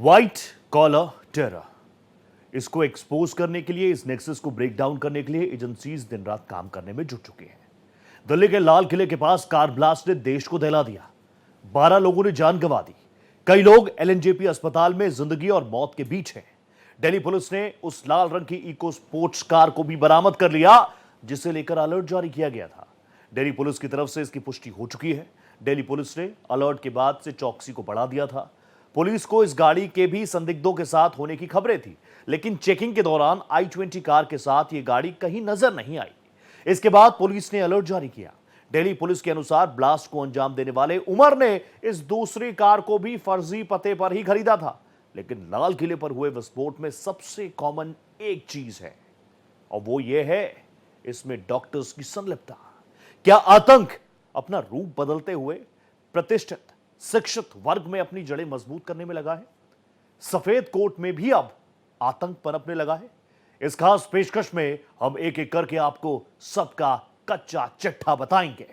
White collar terror, इसको expose करने के लिए, इस नेक्सस को ब्रेक डाउन करने के लिए एजेंसीज दिन रात काम करने में जुट चुकी हैं। दिल्ली के लाल किले के पास कार ब्लास्ट ने देश को दहला दिया। 12 लोगों ने जान गंवा दी। कई लोग एलएनजेपी अस्पताल में जिंदगी और मौत के बीच हैं। दिल्ली पुलिस ने उस लाल रंग की इको स्पोर्ट्स कार को भी बरामद कर लिया, जिसे लेकर अलर्ट जारी किया गया था। दिल्ली पुलिस की तरफ से इसकी पुष्टि हो चुकी है। दिल्ली पुलिस ने अलर्ट के बाद से चौकसी को बढ़ा दिया था। पुलिस को इस गाड़ी के भी संदिग्धों के साथ होने की खबरें थी, लेकिन चेकिंग के दौरान i20 कार के साथ यह गाड़ी कहीं नजर नहीं आई। इसके बाद पुलिस ने अलर्ट जारी किया। दिल्ली पुलिस के अनुसार ब्लास्ट को अंजाम देने वाले उमर ने इस दूसरी कार को भी फर्जी पते पर ही खरीदा था, लेकिन लाल किले पर हुए विस्फोट में सबसे कॉमन एक चीज है, और वो ये है, इसमें डॉक्टर्स की संलिप्तता। क्या आतंक अपना रूप बदलते हुए प्रतिष्ठित शिक्षित वर्ग में अपनी जड़ें मजबूत करने में लगा है? सफेद कोट में भी अब आतंक पनपने लगा है। इस खास पेशकश में हम एक एक करके आपको सबका कच्चा चिट्ठा बताएंगे।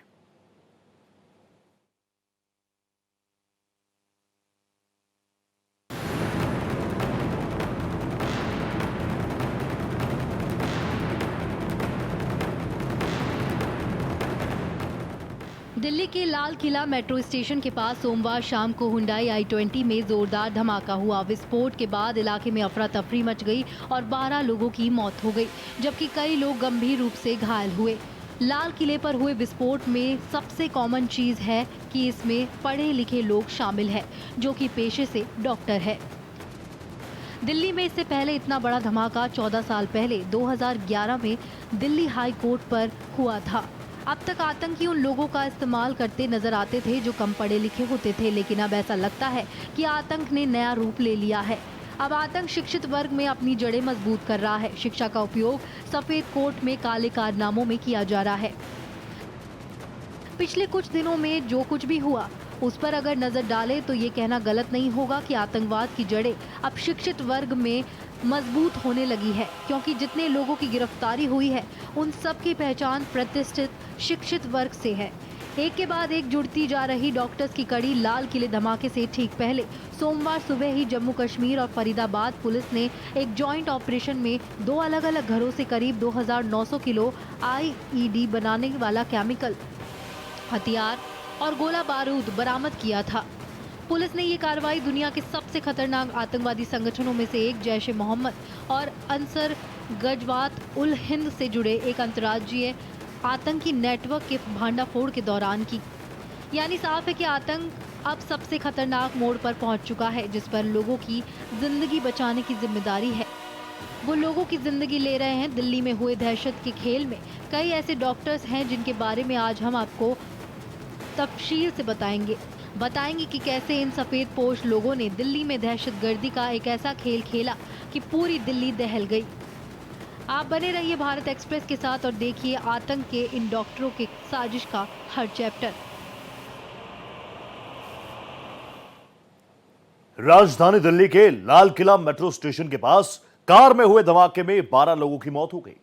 दिल्ली के लाल किला मेट्रो स्टेशन के पास सोमवार शाम को हुंडई i20 में जोरदार धमाका हुआ। विस्फोट के बाद इलाके में अफरा तफरी मच गई और 12 लोगों की मौत हो गई, जबकि कई लोग गंभीर रूप से घायल हुए। लाल किले पर हुए विस्फोट में सबसे कॉमन चीज है कि इसमें पढ़े लिखे लोग शामिल हैं, जो कि पेशे से डॉक्टर है। दिल्ली में इससे पहले इतना बड़ा धमाका 14 साल पहले 2011 में दिल्ली हाई कोर्ट पर हुआ था। अब तक आतंकी उन लोगों का इस्तेमाल करते नजर आते थे जो कम पढ़े लिखे होते थे, लेकिन अब ऐसा लगता है कि आतंक ने नया रूप ले लिया है। अब आतंक शिक्षित वर्ग में अपनी जड़ें मजबूत कर रहा है। शिक्षा का उपयोग सफेद कोट में काले कारनामों में किया जा रहा है। पिछले कुछ दिनों में जो कुछ भी हुआ, उस पर अगर नजर डाले तो ये कहना गलत नहीं होगा कि आतंकवाद की जड़ें अब शिक्षित वर्ग में मजबूत होने लगी है, क्योंकि जितने लोगों की गिरफ्तारी हुई है उन सब की पहचान प्रतिष्ठित शिक्षित वर्ग से है। एक के बाद एक जुड़ती जा रही डॉक्टर्स की कड़ी। लाल किले धमाके से ठीक पहले सोमवार सुबह ही जम्मू कश्मीर और फरीदाबाद पुलिस ने एक जॉइंट ऑपरेशन में 2 अलग अलग घरों से करीब 2900 किलो IED बनाने वाला केमिकल, हथियार और गोला बारूद बरामद किया था। पुलिस ने ये कार्रवाई दुनिया के सबसे खतरनाक आतंकवादी संगठनों में से एक जैश ए मोहम्मद और अंसर गजवात उल हिंद से जुड़े एक अंतर्राज्यीय आतंकी नेटवर्क के भांडाफोड़ के दौरान की। यानी साफ है कि आतंक अब सबसे खतरनाक मोड़ पर पहुंच चुका है, जिस पर लोगों की जिंदगी बचाने की जिम्मेदारी है। वो लोगों की जिंदगी ले रहे हैं। दिल्ली में हुए दहशत के खेल में कई ऐसे डॉक्टर्स हैं जिनके बारे में आज हम आपको तफसील से बताएंगे कि कैसे इन सफेद पोश लोगों ने दिल्ली में दहशतगर्दी का एक ऐसा खेल खेला कि पूरी दिल्ली दहल गई। आप बने रहिए भारत एक्सप्रेस के साथ और देखिए आतंक के इन डॉक्टरों के साजिश का हर चैप्टर। राजधानी दिल्ली के लाल किला मेट्रो स्टेशन के पास कार में हुए धमाके में 12 लोगों की मौत हो गई।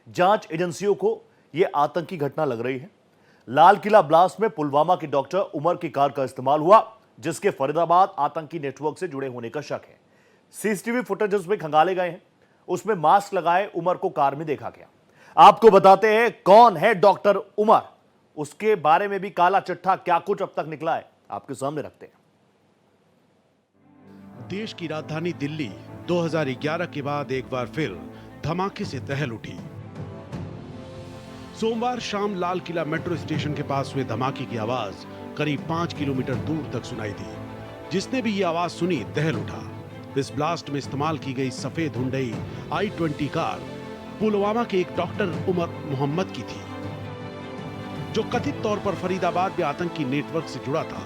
जांच एजेंसियों को यह आतंकी घटना लग रही है। लाल किला ब्लास्ट में पुलवामा के डॉक्टर उमर की कार का इस्तेमाल हुआ, जिसके फरीदाबाद आतंकी नेटवर्क से जुड़े होने का शक है। सीसीटीवी फुटेजेस में खंगाले गए हैं, उसमें मास्क लगाए उमर को कार में देखा गया। आपको बताते हैं कौन है डॉक्टर उमर, उसके बारे में भी काला चिट्ठा क्या कुछ अब तक निकला है, आपके सामने रखते हैं। देश की राजधानी दिल्ली 2011 के बाद एक बार फिर धमाके से दहल उठी। सोमवार शाम लाल किला मेट्रो स्टेशन के पास हुए धमाके की आवाज करीब 5 किलोमीटर दूर तक सुनाई दी। जिसने भी ये आवाज सुनी दहल उठा। इस ब्लास्ट में इस्तेमाल की गई सफेद हुंडई i20 कार पुलवामा के एक डॉक्टर उमर मोहम्मद की थी, जो कथित तौर पर फरीदाबाद में आतंकी नेटवर्क से जुड़ा था।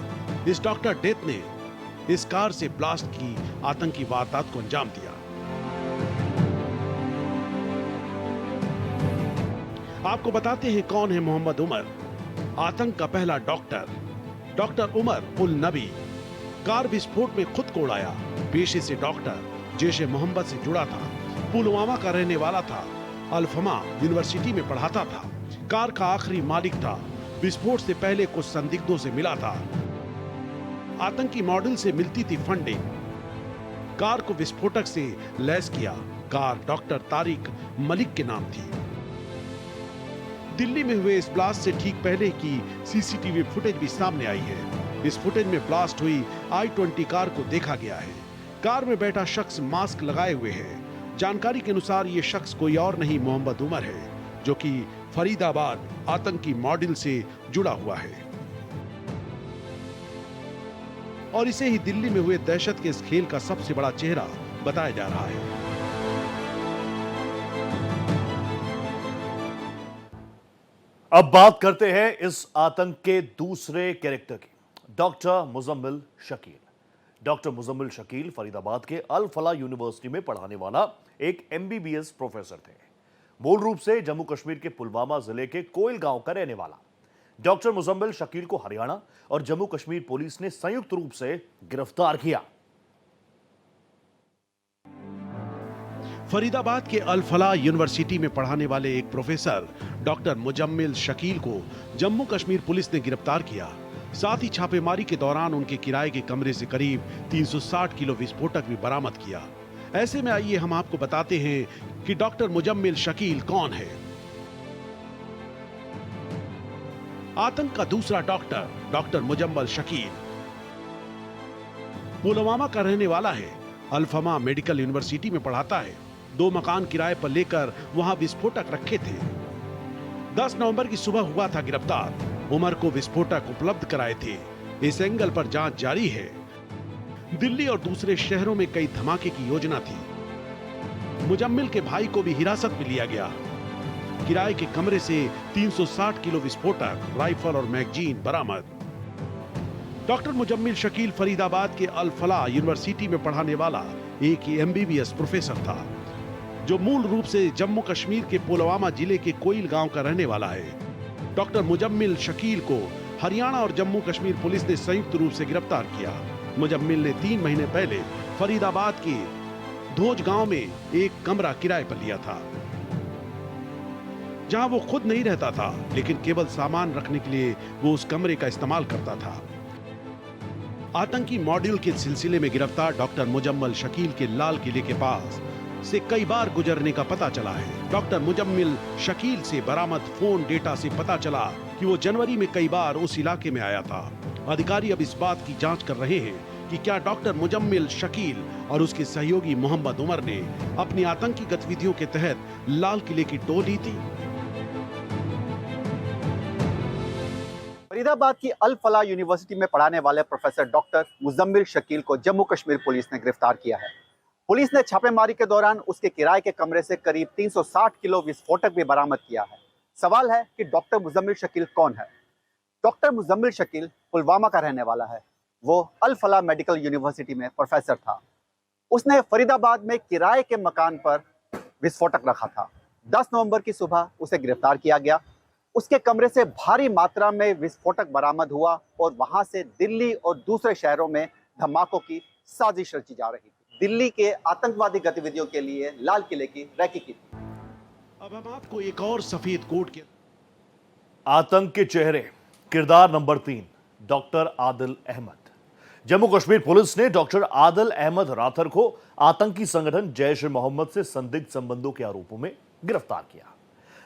इस डॉक्टर डेथ ने इस कार से ब्लास्ट की आतंकी वारदात को अंजाम दिया। आपको बताते हैं कौन है मोहम्मद उमर, आतंक का पहला डॉक्टर उमर उल नबी कार विस्फोट में खुद को उड़ाया। पेशे से डॉक्टर, जैश ए मोहम्मद से जुड़ा था, पुलवामा का रहने वाला था, अल्फमा यूनिवर्सिटी में पढ़ाता था, कार का आखिरी मालिक था। विस्फोट से पहले कुछ संदिग्धों से मिला था। आतंकी मॉडल से मिलती थी फंडिंग। कार को विस्फोटक से लैस किया। कार डॉक्टर तारिक मलिक के नाम थी। दिल्ली में हुए इस ब्लास्ट से ठीक पहले की सीसीटीवी फुटेज भी सामने आई है। इस फुटेज में ब्लास्ट हुई i20 कार को देखा गया है। कार में बैठा शख्स मास्क लगाए हुए है। जानकारी के अनुसार ये शख्स कोई और नहीं मोहम्मद उमर है, जो कि फरीदाबाद आतंकी मॉडल से जुड़ा हुआ है और इसे ही दिल्ली में हुए दहशत के इस खेल का सबसे बड़ा चेहरा बताया जा रहा है। अब बात करते हैं इस आतंक के दूसरे कैरेक्टर की, डॉक्टर मुजम्मिल शकील। डॉक्टर मुजम्मिल शकील फरीदाबाद के अल फला यूनिवर्सिटी में पढ़ाने वाला एक एमबीबीएस प्रोफेसर थे। मूल रूप से जम्मू कश्मीर के पुलवामा जिले के कोयल गांव का रहने वाला डॉक्टर मुजम्मिल शकील को हरियाणा और जम्मू कश्मीर पुलिस ने संयुक्त रूप से गिरफ्तार किया। फरीदाबाद के अल फला यूनिवर्सिटी में पढ़ाने वाले एक प्रोफेसर डॉक्टर मुजम्मिल शकील को जम्मू कश्मीर पुलिस ने गिरफ्तार किया। साथ ही छापेमारी के दौरान उनके किराए के कमरे से करीब 360 किलो विस्फोटक भी बरामद किया। ऐसे में आइए हम आपको बताते हैं कि डॉक्टर मुजम्मिल शकील कौन है। आतंक का दूसरा डॉक्टर डॉक्टर मुजम्मिल शकील पुलवामा का रहने वाला है। अल्फमा मेडिकल यूनिवर्सिटी में पढ़ाता है। 2 मकान किराए पर लेकर वहां विस्फोटक रखे थे। 10 नवंबर की सुबह हुआ था गिरफ्तार। उमर को विस्फोटक उपलब्ध कराए थे। इस एंगल पर जांच जारी है। दिल्ली और दूसरे शहरों में कई धमाके की योजना थी। मुजम्मिल के भाई को भी हिरासत में लिया गया। किराए के कमरे से 360 किलो विस्फोटक, राइफल और मैगजीन बरामद। डॉक्टर मुजम्मिल शकील फरीदाबाद के अल फला यूनिवर्सिटी में पढ़ाने वाला एक एमबीबीएस प्रोफेसर था, जो मूल रूप से जम्मू कश्मीर के पुलवामा जिले के कोयल गांव का रहने वाला है। डॉक्टर मुजम्मिल शकील को हरियाणा और जम्मू कश्मीर पुलिस ने संयुक्त रूप से गिरफ्तार किया। मुजम्मिल ने 3 महीने पहले फरीदाबाद के धोज गांव में एक कमरा किराए पर लिया था, जहां वो खुद नहीं रहता था, लेकिन केवल सामान रखने के लिए वो उस कमरे का इस्तेमाल करता था। आतंकी मॉड्यूल के सिलसिले में गिरफ्तार डॉक्टर मुजम्मिल शकील के लाल किले के पास से कई बार गुजरने का पता चला है। डॉक्टर मुजम्मिल शकील से बरामद फोन डेटा से पता चला कि वो जनवरी में कई बार उस इलाके में आया था। अधिकारी अब इस बात की जांच कर रहे हैं कि क्या डॉक्टर मुजम्मिल शकील और उसके सहयोगी मोहम्मद उमर ने अपनी आतंकी गतिविधियों के तहत लाल किले की टोह ली थी। फरीदाबाद की अल फला यूनिवर्सिटी में पढ़ाने वाले प्रोफेसर डॉक्टर मुजम्मिल शकील को जम्मू कश्मीर पुलिस ने गिरफ्तार किया है। पुलिस ने छापेमारी के दौरान उसके किराए के कमरे से करीब 360 किलो विस्फोटक भी बरामद किया है। सवाल है कि डॉक्टर मुजम्मिल शकील कौन है? डॉक्टर मुजम्मिल शकील पुलवामा का रहने वाला है। वो अल फला मेडिकल यूनिवर्सिटी में प्रोफेसर था। उसने फरीदाबाद में किराए के मकान पर विस्फोटक रखा था। 10 नवंबर की सुबह उसे गिरफ्तार किया गया। उसके कमरे से भारी मात्रा में विस्फोटक बरामद हुआ और वहां से दिल्ली और दूसरे शहरों में धमाकों की साजिश रची जा रही थी। दिल्ली के आतंकवादी गतिविधियों के लिए लाल किले की रैकी की थी। अब हम आपको एक और सफेद कोट के आतंक के चेहरे, किरदार नंबर 3, डॉक्टर आदिल अहमद। जम्मू कश्मीर पुलिस ने डॉक्टर आदिल अहमद राथर को आतंकी संगठन जैश ए मोहम्मद से संदिग्ध संबंधों के आरोपों में गिरफ्तार किया।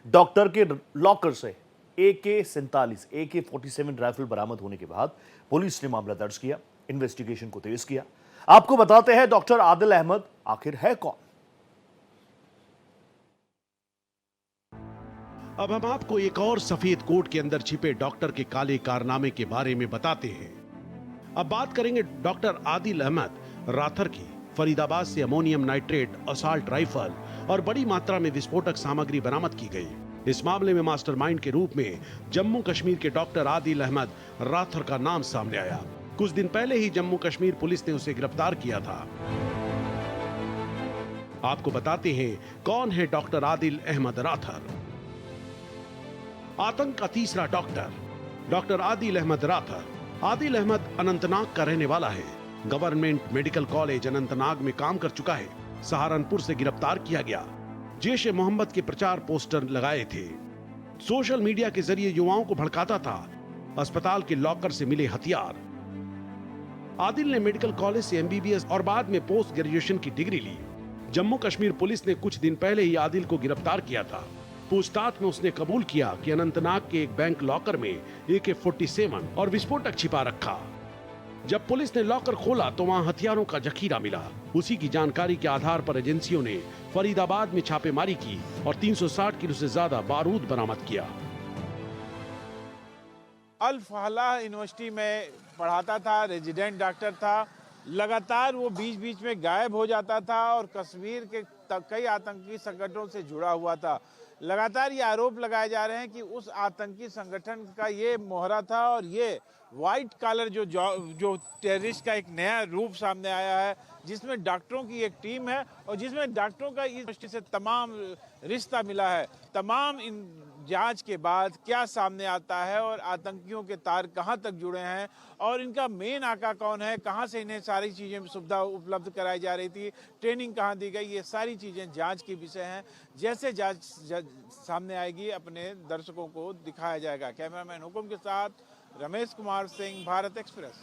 डॉक्टर के लॉकर से AK-47 AK-47 राइफल बरामद होने के बाद पुलिस ने मामला दर्ज किया, इन्वेस्टिगेशन को तेज किया। आपको बताते हैं डॉक्टर आदिल अहमद आखिर है कौन। अब हम आपको एक और सफेद कोट के अंदर छिपे डॉक्टर के काले कारनामे के बारे में बताते हैं। अब बात करेंगे डॉक्टर आदिल अहमद राथर की। फरीदाबाद से अमोनियम नाइट्रेट, असॉल्ट राइफल और बड़ी मात्रा में विस्फोटक सामग्री बरामद की गई। इस मामले में मास्टरमाइंड के रूप में जम्मू कश्मीर के डॉक्टर आदिल अहमद राथर का नाम सामने आया। कुछ दिन पहले ही जम्मू कश्मीर पुलिस ने उसे गिरफ्तार किया था। आपको बताते हैं कौन है डॉक्टर आदिल अहमद राथर। आतंक का तीसरा डॉक्टर डॉक्टर आदिल अहमद राथर। आदिल अहमद अनंतनाग का रहने वाला है। गवर्नमेंट मेडिकल कॉलेज अनंतनाग में काम कर चुका है। सहारनपुर से गिरफ्तार किया गया। जैश ए मोहम्मद के प्रचार पोस्टर लगाए थे। सोशल मीडिया के जरिए युवाओं को भड़काता था। अस्पताल के लॉकर से मिले हथियार। आदिल ने मेडिकल कॉलेज से एमबीबीएस और बाद में पोस्ट ग्रेजुएशन की डिग्री ली। जम्मू कश्मीर पुलिस ने कुछ दिन पहले ही आदिल को गिरफ्तार किया था। पूछताछ में उसने कबूल किया कि अनंतनाग के एक बैंक लॉकर में AK-47 और विस्फोटक छिपा रखा। जब पुलिस ने लॉकर खोला तो वहां हथियारों का जखीरा मिला। उसी की जानकारी के आधार पर एजेंसियों ने फरीदाबाद में छापेमारी की और 360 किलो से ज्यादा बारूद बरामद किया। अल फलाह यूनिवर्सिटी में पढ़ाता था, रेजिडेंट डॉक्टर था। लगातार वो बीच बीच में गायब हो जाता था और कश्मीर के कई आतंकी संगठनों से जुड़ा हुआ था। लगातार ये आरोप लगाए जा रहे हैं कि उस आतंकी संगठन का ये मोहरा था और ये वाइट कॉलर जो टेररिस्ट का एक नया रूप सामने आया है, जिसमें डॉक्टरों की एक टीम है और जिसमें डॉक्टरों का इस दृष्टि से तमाम रिश्ता मिला है। तमाम इन जांच के बाद क्या सामने आता है और आतंकियों के तार कहां तक जुड़े हैं और इनका मेन आका कौन है, कहां से इन्हें सारी चीज़ें सुविधा उपलब्ध कराई जा रही थी, ट्रेनिंग कहां दी गई, ये सारी चीज़ें जांच के विषय हैं। जैसे जांच सामने आएगी अपने दर्शकों को दिखाया जाएगा। कैमरामैन हुकुम के साथ रमेश कुमार सिंह, भारत एक्सप्रेस।